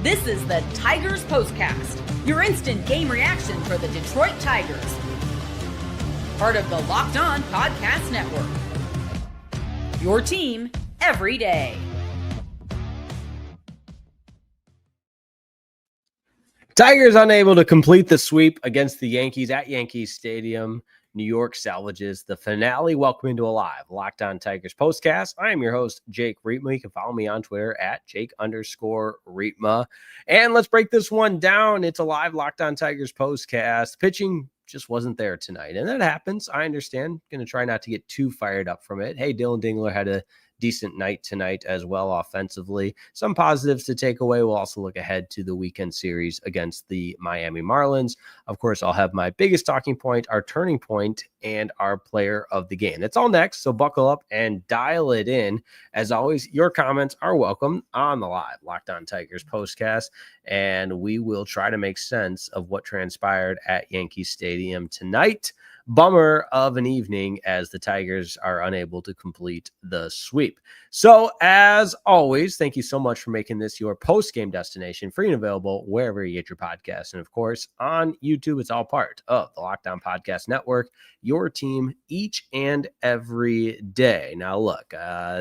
This is the Tigers Postcast, your instant game reaction for the Detroit Tigers. Part of the Locked On Podcast Network. Your team every day. Tigers unable to complete the sweep against the Yankees at Yankee Stadium. New York salvages the finale. Welcome into a live Locked On Tigers postcast. I am your host, Jake Rietma. You can follow me on Twitter at Jake_Rietma. And let's break this one down. It's a live Locked On Tigers postcast. Pitching just wasn't there tonight, and that happens. I understand. Going to try not to get too fired up from it. Hey, Dylan Dingler had a decent night tonight as well offensively. Some positives to take away. We'll also look ahead to the weekend series against the Miami Marlins. Of course, I'll have my biggest talking point, our turning point, and our player of the game. That's all next, so buckle up and dial it in. As always, your comments are welcome on the live Locked On Tigers postcast, and we will try to make sense of what transpired at Yankee Stadium tonight. Bummer of an evening as the Tigers are unable to complete the sweep. So, as always, thank you so much for making this your post-game destination, free and available wherever you get your podcasts. And, of course, on YouTube, it's all part of the Locked On Podcast Network, your team each and every day. Now, look,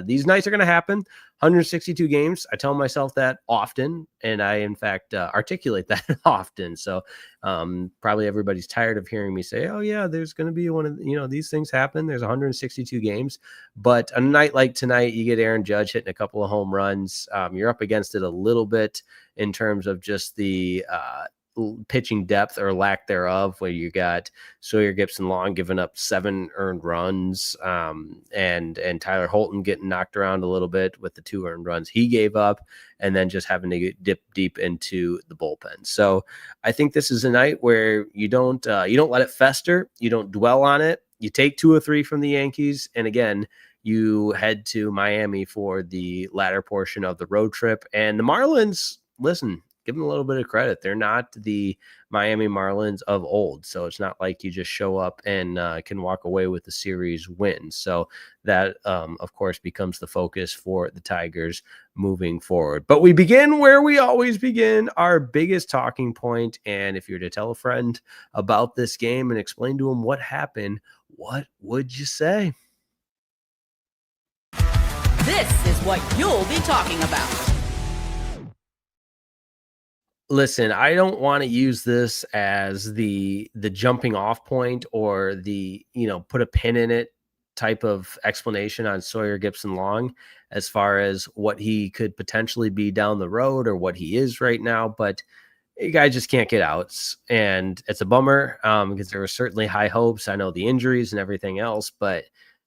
these nights are going to happen. 162 games. I tell myself that often, and I, in fact, articulate that often. So probably everybody's tired of hearing me say, oh, yeah, there's going to be one of, these things happen. There's 162 games. But a night like tonight, you get Aaron Judge hitting a couple of home runs. You're up against it a little bit in terms of just the pitching depth or lack thereof, where you got Sawyer Gipson-Long giving up 7 earned runs, and Tyler Holton getting knocked around a little bit with the 2 earned runs he gave up, and then just having to dip deep into the bullpen. So I think this is a night where you don't let it fester, you don't dwell on it, you take 2 or 3 from the Yankees, and again, you head to Miami for the latter portion of the road trip. And the Marlins, listen, give them a little bit of credit. They're not the Miami Marlins of old. So it's not like you just show up and can walk away with the series win. So that, of course, becomes the focus for the Tigers moving forward. But we begin where we always begin, our biggest talking point. And if you're to tell a friend about this game and explain to them what happened, what would you say? This is what you'll be talking about. Listen, I don't want to use this as the jumping off point or the, put a pin in it type of explanation on Sawyer Gipson-Long as far as what he could potentially be down the road or what he is right now. But the guy just can't get outs. And it's a bummer because there were certainly high hopes. I know the injuries and everything else, but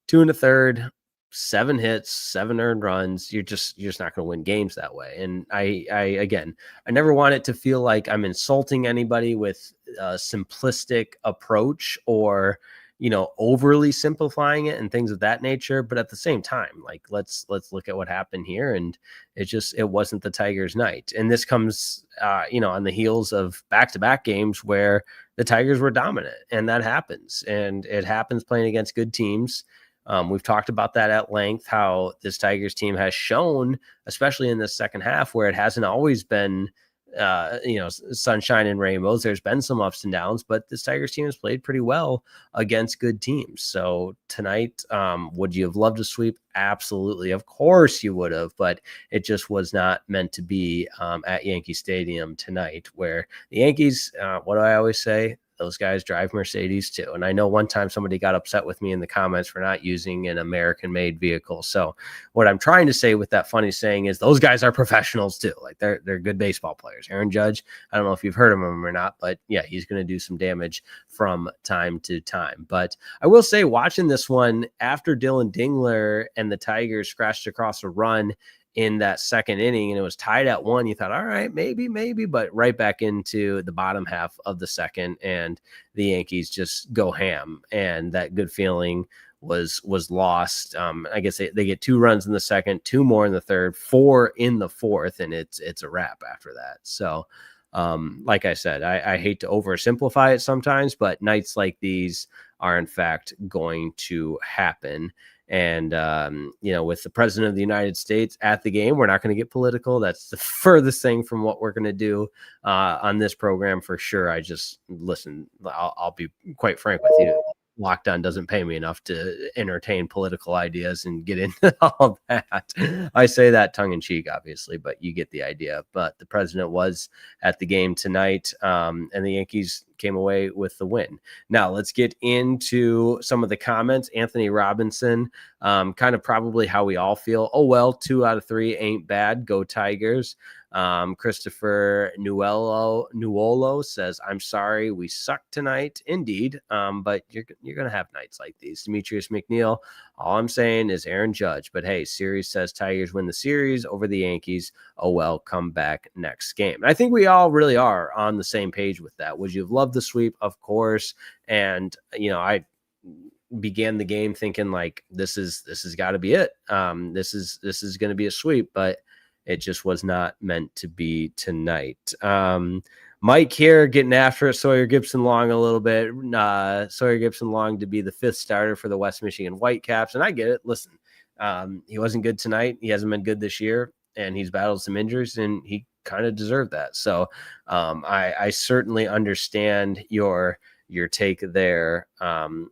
2 1/3, 7 hits, 7 earned runs. You're just not going to win games that way. And I never want it to feel like I'm insulting anybody with a simplistic approach or, overly simplifying it and things of that nature. But at the same time, like, let's look at what happened here. And it wasn't the Tigers' night. And this comes, on the heels of back-to-back games where the Tigers were dominant, and that happens. And it happens playing against good teams. We've talked about that at length, how this Tigers team has shown, especially in the second half, where it hasn't always been, sunshine and rainbows. There's been some ups and downs, but this Tigers team has played pretty well against good teams. So tonight, would you have loved to sweep? Absolutely. Of course you would have, but it just was not meant to be at Yankee Stadium tonight, where the Yankees, what do I always say? Those guys drive Mercedes too. And I know one time somebody got upset with me in the comments for not using an American-made vehicle. So what I'm trying to say with that funny saying is those guys are professionals too. Like they're good baseball players. Aaron Judge, I don't know if you've heard of him or not, but yeah, he's going to do some damage from time to time. But I will say, watching this one after Dylan Dingler and the Tigers scratched across a run in that second inning and it was tied at 1, you thought, all right, maybe, but right back into the bottom half of the second and the Yankees just go ham. And that good feeling was lost. I guess they get 2 runs in the second, 2 more in the third, 4 in the fourth, and it's a wrap after that. So like I said, I hate to oversimplify it sometimes, but nights like these are in fact going to happen. And, with the president of the United States at the game, we're not going to get political. That's the furthest thing from what we're going to do on this program for sure. I'll be quite frank with you. Locked On doesn't pay me enough to entertain political ideas and get into all that. I say that tongue in cheek, obviously, but you get the idea. But the president was at the game tonight, and the Yankees came away with the win. Now let's get into some of the comments. Anthony Robinson, kind of probably how we all feel. Oh, well, 2 out of 3 ain't bad. Go Tigers. Christopher Nuolo says, I'm sorry we sucked tonight. Indeed. But you're going to have nights like these. Demetrius McNeil, all I'm saying is Aaron Judge. But hey, series says Tigers win the series over the Yankees. Oh, well, come back next game. And I think we all really are on the same page with that. Would you have loved the sweep? Of course. And, I began the game thinking like, this has got to be it. This is going to be a sweep, but it just was not meant to be tonight. Mike here getting after it. Sawyer Gibson Long a little bit. Sawyer Gibson Long to be the 5th starter for the West Michigan Whitecaps. And I get it. Listen, he wasn't good tonight. He hasn't been good this year, and he's battled some injuries, and he kind of deserved that. So I certainly understand your take there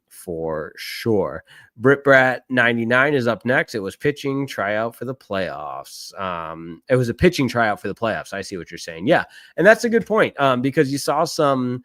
for sure. Brit 99 is up next. It was pitching tryout for the playoffs. It was a pitching tryout for the playoffs. I see what you're saying. Yeah, and that's a good point because you saw some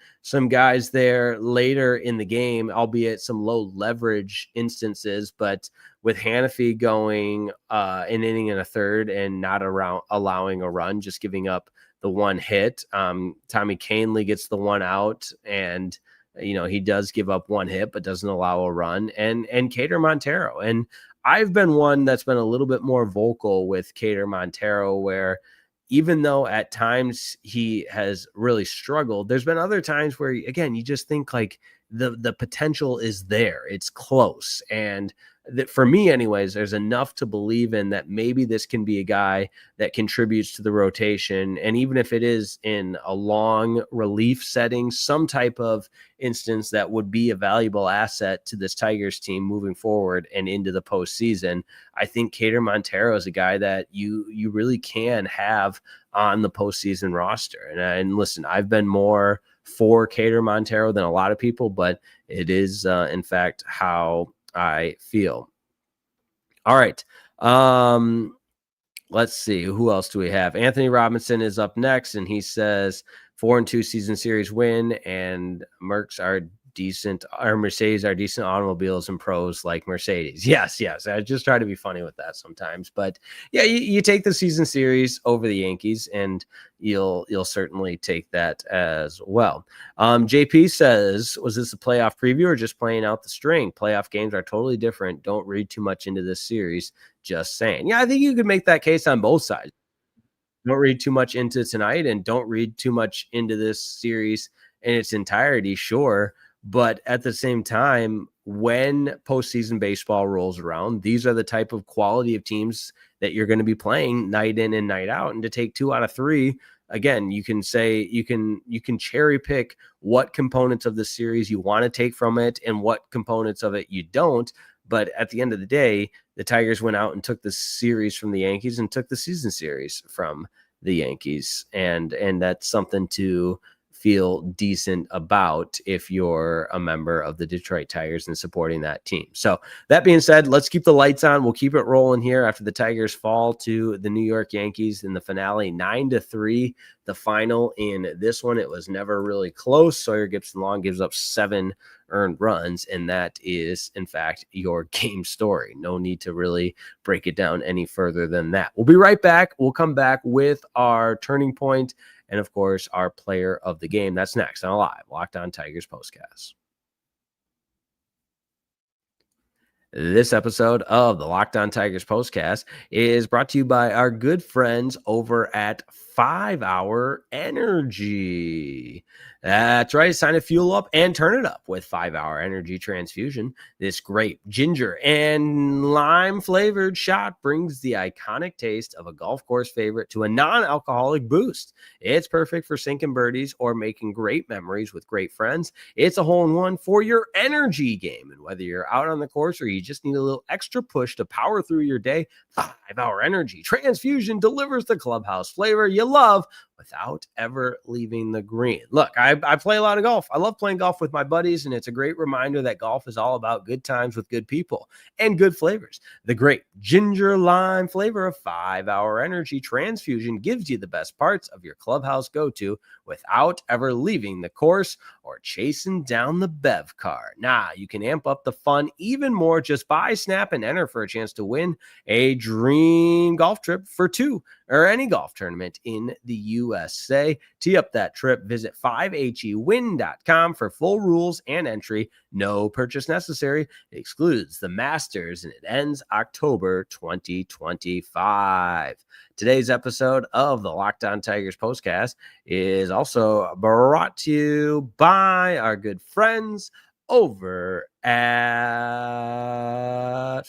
guys there later in the game, albeit some low leverage instances, but with Hannafy going an inning and a third and not allowing a run, just giving up the one hit. Tommy Canley gets the one out, and he does give up one hit, but doesn't allow a run, and Cater Montero. And I've been one that's been a little bit more vocal with Cater Montero, where even though at times he has really struggled, there's been other times where, again, you just think like the potential is there. It's close. And that, for me anyways, there's enough to believe in that maybe this can be a guy that contributes to the rotation. And even if it is in a long relief setting, some type of instance that would be a valuable asset to this Tigers team moving forward and into the postseason, I think Cater Montero is a guy that you really can have on the postseason roster. And listen, I've been more for Cater Montero than a lot of people, but it is in fact how I feel. All right. Let's see. Who else do we have? Anthony Robinson is up next, and he says 4-2 season series win, and Mercs are decent, or Mercedes are decent automobiles and pros like Mercedes. Yes. I just try to be funny with that sometimes, but yeah, you take the season series over the Yankees, and you'll certainly take that as well. JP says, was this a playoff preview or just playing out the string? Playoff games are totally different. Don't read too much into this series. Just saying. Yeah, I think you could make that case on both sides. Don't read too much into tonight, and don't read too much into this series in its entirety. Sure. But at the same time, when postseason baseball rolls around, these are the type of quality of teams that you're going to be playing night in and night out. And to take 2 out of 3, again, you can say you can cherry pick what components of the series you want to take from it and what components of it you don't. But at the end of the day, the Tigers went out and took the series from the Yankees and took the season series from the Yankees. And that's something to feel decent about if you're a member of the Detroit Tigers and supporting that team. So that being said, let's keep the lights on. We'll keep it rolling here after the Tigers fall to the New York Yankees in the finale, 9-3, the final in this one. It was never really close. Sawyer Gibson Long gives up 7 earned runs, and that is, in fact, your game story. No need to really break it down any further than that. We'll be right back. We'll come back with our turning point and, of course, our player of the game. That's next on Alive, Locked On Tigers Postcast. This episode of the Locked On Tigers Postcast is brought to you by our good friends over at 5 Hour Energy. That's right. It's time to fuel up and turn it up with 5 Hour Energy Transfusion. This grape, ginger, and lime flavored shot brings the iconic taste of a golf course favorite to a non-alcoholic boost. It's perfect for sinking birdies or making great memories with great friends. It's a hole-in-one for your energy game. And whether you're out on the course or you just need a little extra push to power through your day. 5-Hour Energy Transfusion delivers the clubhouse flavor you love without ever leaving the green. Look, I play a lot of golf. I love playing golf with my buddies, and it's a great reminder that golf is all about good times with good people and good flavors. The great ginger lime flavor of 5-Hour Energy Transfusion gives you the best parts of your clubhouse go-to without ever leaving the course or chasing down the bev car. Nah, you can amp up the fun even more. Just buy, snap, and enter for a chance to win a dream golf trip for two or any golf tournament in the USA. Tee up that trip. Visit 5hewin.com for full rules and entry. No purchase necessary. It excludes the Masters, and it ends October 2025. Today's episode of the Locked On Tigers Postcast is also brought to you by our good friends over at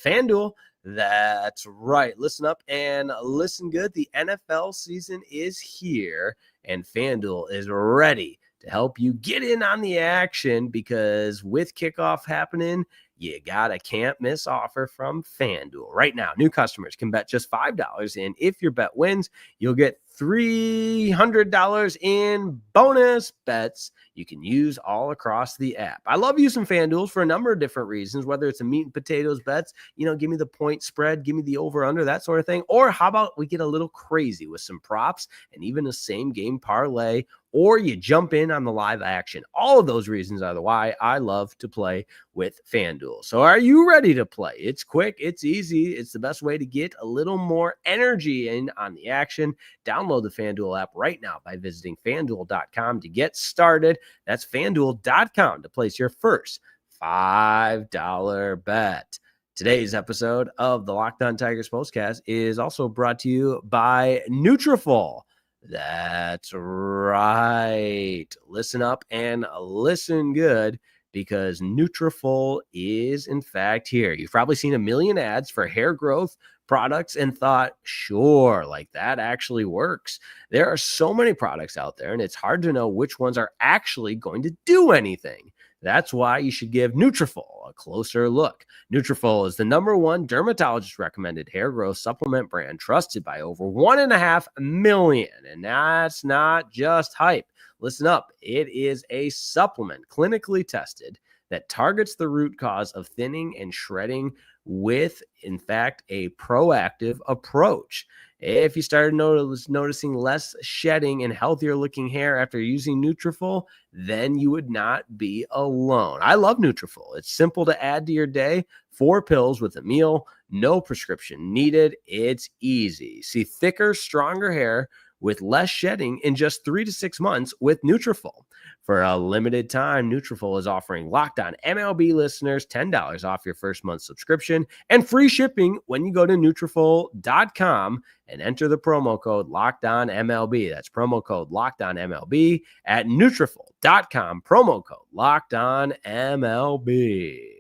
FanDuel. That's right. Listen up and listen good. The NFL season is here, and FanDuel is ready to help you get in on the action, because with kickoff happening, you got a can't miss offer from FanDuel. Right now, new customers can bet just $5, and if your bet wins, you'll get $300 in bonus bets you can use all across the app. I love using FanDuel for a number of different reasons, whether it's a meat and potatoes bets, give me the point spread, give me the over under, that sort of thing. Or how about we get a little crazy with some props and even a same game parlay, or you jump in on the live action. All of those reasons are the why I love to play with FanDuel. So are you ready to play? It's quick, it's easy, it's the best way to get a little more energy in on the action. Download the FanDuel app right now by visiting FanDuel.com to get started. That's FanDuel.com to place your first $5 bet. Today's episode of the Locked On Tigers Postcast is also brought to you by Nutrafol. That's right. Listen up and listen good, because Nutrafol is in fact here. You've probably seen a million ads for hair growth products and thought, sure, like that actually works. There are so many products out there, and it's hard to know which ones are actually going to do anything. That's why you should give Nutrafol a closer look. Nutrafol is the #1 dermatologist-recommended hair growth supplement brand, trusted by over 1.5 million. And that's not just hype. Listen up. It is a supplement clinically tested that targets the root cause of thinning and shredding with, in fact, a proactive approach. If you started noticing less shedding and healthier looking hair after using Nutrafol, then you would not be alone. I love Nutrafol. It's simple to add to your day. 4 pills with a meal, no prescription needed. It's easy. See thicker, stronger hair with less shedding in just 3 to 6 months with Nutrafol. For a limited time, Nutrafol is offering Locked On MLB listeners $10 off your first month subscription and free shipping when you go to Nutrafol.com and enter the promo code Locked On MLB. That's promo code Locked On MLB at Nutrafol.com. Promo code Locked On MLB.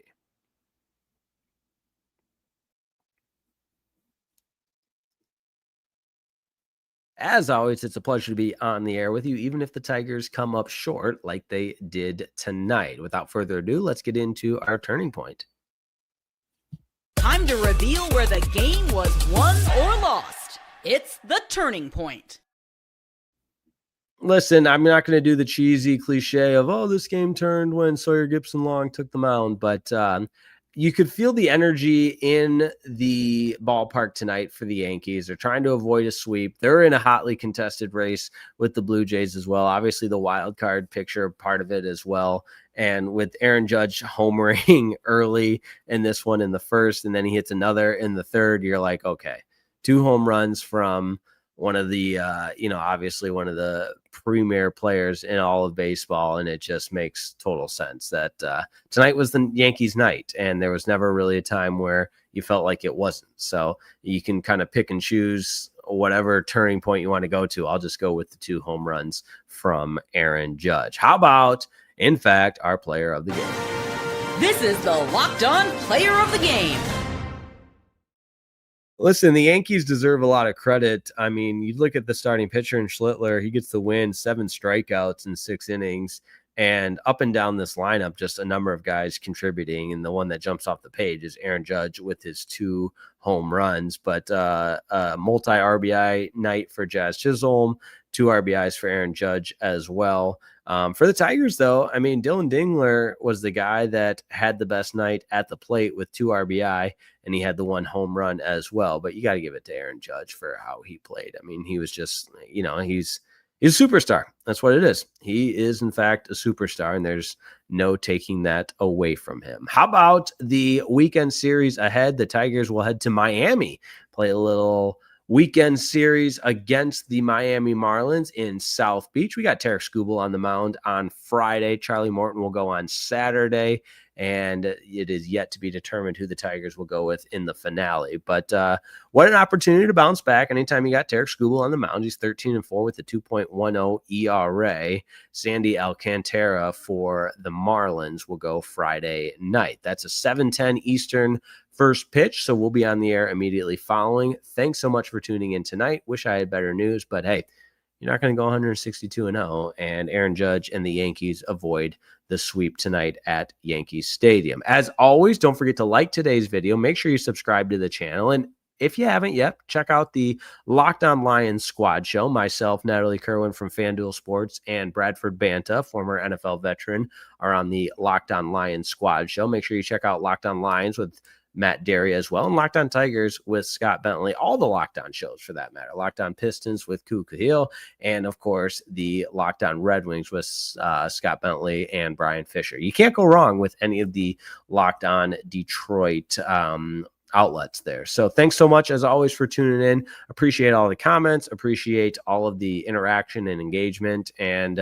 As always, it's a pleasure to be on the air with you, even if the Tigers come up short like they did tonight. Without further ado, let's get into our turning point. Time to reveal where the game was won or lost. It's the turning point. Listen, I'm not going to do the cheesy cliche of, this game turned when Sawyer Gipson-Long took the mound, but you could feel the energy in the ballpark tonight for the Yankees. They're trying to avoid a sweep. They're in a hotly contested race with the Blue Jays as well. Obviously, the wild card picture part of it as well. And with Aaron Judge homering early in this one in the first, and then he hits another in the third, you're like, okay, 2 home runs from one of the, obviously one of the premier players in all of baseball. And it just makes total sense that tonight was the Yankees night, and there was never really a time where you felt like it wasn't. So you can kind of pick and choose whatever turning point you want to go to. I'll just go with the 2 home runs from Aaron Judge. How about, in fact, our player of the game? This is the Locked On Player of the Game. Listen, the Yankees deserve a lot of credit. I mean, you look at the starting pitcher in Schlittler, he gets the win, 7 strikeouts in 6 innings. And up and down this lineup, just a number of guys contributing. And the one that jumps off the page is Aaron Judge with his 2 home runs, but multi RBI night for Jazz Chisholm, 2 RBIs for Aaron Judge as well. For the Tigers, though, I mean, Dylan Dingler was the guy that had the best night at the plate with 2 RBI, and he had the 1 home run as well. But you got to give it to Aaron Judge for how he played. I mean, he was just, he's a superstar. That's what it is. He is, in fact, a superstar, and there's no taking that away from him. How about the weekend series ahead? The Tigers will head to Miami, play a little weekend series against the Miami Marlins in South Beach. We got Tarek Skubal on the mound on Friday. Charlie Morton will go on Saturday, and it is yet to be determined who the Tigers will go with in the finale. But what an opportunity to bounce back. Anytime you got Tarek Skubal on the mound, he's 13-4 with a 2.10 ERA. Sandy Alcantara for the Marlins will go Friday night. That's a 7:10 Eastern first pitch, so we'll be on the air immediately following. Thanks so much for tuning in tonight. Wish I had better news, but hey, you're not going to go 162-0, and Aaron Judge and the Yankees avoid the sweep tonight at Yankee Stadium. As always, don't forget to like today's video. Make sure you subscribe to the channel, and if you haven't yet, check out the Locked On Lions squad show. Myself, Natalie Kerwin from FanDuel Sports, and Bradford Banta, former NFL veteran, are on the Locked On Lions squad show. Make sure you check out Locked On Lions with Matt Derry as well, and Locked On Tigers with Scott Bentley, all the Locked On shows for that matter. Locked On Pistons with Ku Kahil, and of course the Locked On Red Wings with Scott Bentley and Brian Fisher. You can't go wrong with any of the Locked On Detroit outlets there. So thanks so much as always for tuning in. Appreciate all the comments, appreciate all of the interaction and engagement. And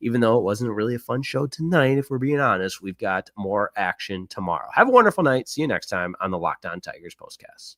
even though it wasn't really a fun show tonight, if we're being honest, we've got more action tomorrow. Have a wonderful night. See you next time on the Locked On Tigers Postcast.